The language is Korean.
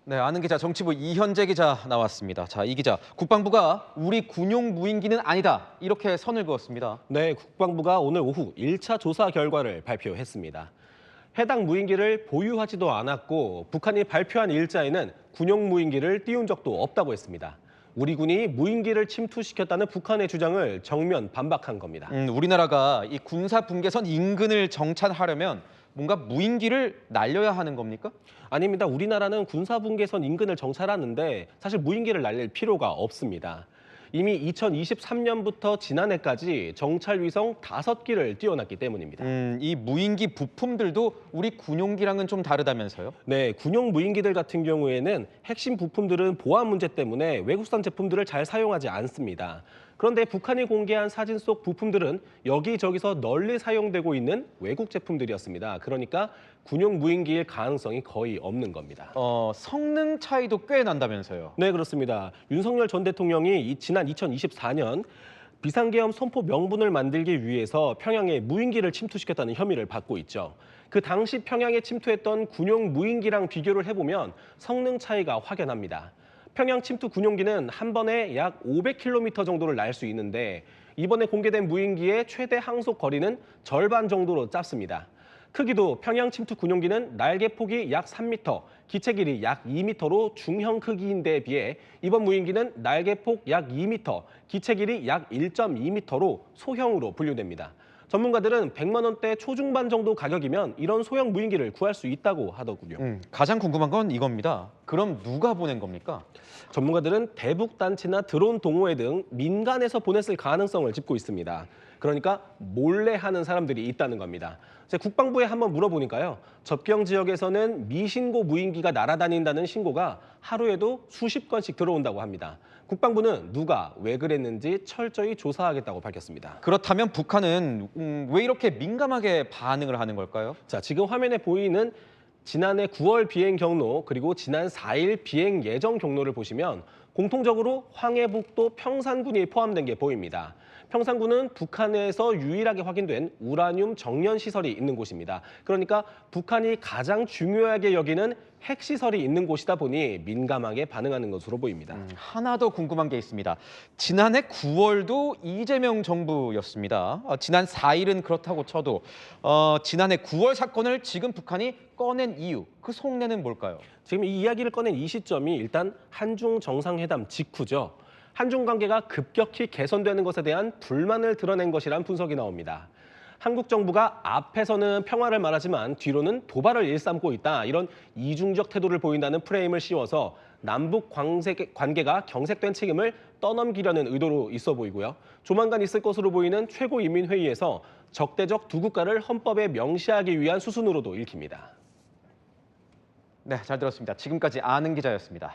네, 아는 기자 정치부 이현재 기자 나왔습니다. 자, 이 기자, 국방부가 우리 군용 무인기는 아니다 이렇게 선을 그었습니다. 네, 국방부가 오늘 오후 1차 조사 결과를 발표했습니다. 해당 무인기를 보유하지도 않았고 북한이 발표한 일자에는 군용 무인기를 띄운 적도 없다고 했습니다. 우리 군이 무인기를 침투시켰다는 북한의 주장을 정면 반박한 겁니다. 우리나라가 이 군사 분계선 인근을 정찰하려면 뭔가 무인기를 날려야 하는 겁니까? 아닙니다. 우리나라는 군사분계선 인근을 정찰하는데 사실 무인기를 날릴 필요가 없습니다. 이미 2023년부터 지난해까지 정찰 위성 5기를 띄워놨기 때문입니다. 이 무인기 부품들도 우리 군용기랑은 좀 다르다면서요? 네, 군용 무인기들 같은 경우에는 핵심 부품들은 보안 문제 때문에 외국산 제품들을 잘 사용하지 않습니다. 그런데 북한이 공개한 사진 속 부품들은 여기저기서 널리 사용되고 있는 외국 제품들이었습니다. 그러니까 군용 무인기일 가능성이 거의 없는 겁니다. 성능 차이도 꽤 난다면서요? 네, 그렇습니다. 윤석열 전 대통령이 지난 2024년 비상계엄 선포 명분을 만들기 위해서 평양에 무인기를 침투시켰다는 혐의를 받고 있죠. 그 당시 평양에 침투했던 군용 무인기랑 비교를 해보면 성능 차이가 확연합니다. 평양 침투 군용기는 한 번에 약 500km 정도를 날 수 있는데 이번에 공개된 무인기의 최대 항속 거리는 절반 정도로 짧습니다. 크기도 평양 침투 군용기는 날개 폭이 약 3m, 기체 길이 약 2m로 중형 크기인데 비해 이번 무인기는 날개 폭 약 2m, 기체 길이 약 1.2m로 소형으로 분류됩니다. 전문가들은 100만 원대 초중반 정도 가격이면 이런 소형 무인기를 구할 수 있다고 하더군요. 가장 궁금한 건 이겁니다. 그럼 누가 보낸 겁니까? 전문가들은 대북 단체나 드론 동호회 등 민간에서 보냈을 가능성을 짚고 있습니다. 그러니까 몰래 하는 사람들이 있다는 겁니다. 국방부에 한번 물어보니까요. 접경 지역에서는 미신고 무인기가 날아다닌다는 신고가 하루에도 수십 건씩 들어온다고 합니다. 국방부는 누가 왜 그랬는지 철저히 조사하겠다고 밝혔습니다. 그렇다면 북한은 왜 이렇게 민감하게 반응을 하는 걸까요? 자, 지금 화면에 보이는 지난해 9월 비행 경로 그리고 지난 4일 비행 예정 경로를 보시면 공통적으로 황해북도 평산군이 포함된 게 보입니다. 평산군은 북한에서 유일하게 확인된 우라늄 정년 시설이 있는 곳입니다. 그러니까 북한이 가장 중요하게 여기는 핵시설이 있는 곳이다 보니 민감하게 반응하는 것으로 보입니다. 하나 더 궁금한 게 있습니다. 지난해 9월도 이재명 정부였습니다. 지난 4일은 그렇다고 쳐도 지난해 9월 사건을 지금 북한이 꺼낸 이유, 그 속내는 뭘까요? 지금 이 이야기를 꺼낸 이 시점이 일단 한중 정상회담 직후죠. 한중 관계가 급격히 개선되는 것에 대한 불만을 드러낸 것이란 분석이 나옵니다. 한국 정부가 앞에서는 평화를 말하지만 뒤로는 도발을 일삼고 있다. 이런 이중적 태도를 보인다는 프레임을 씌워서 남북 관계가 경색된 책임을 떠넘기려는 의도로 있어 보이고요. 조만간 있을 것으로 보이는 최고인민회의에서 적대적 두 국가를 헌법에 명시하기 위한 수순으로도 읽힙니다. 네, 잘 들었습니다. 지금까지 아는 기자였습니다.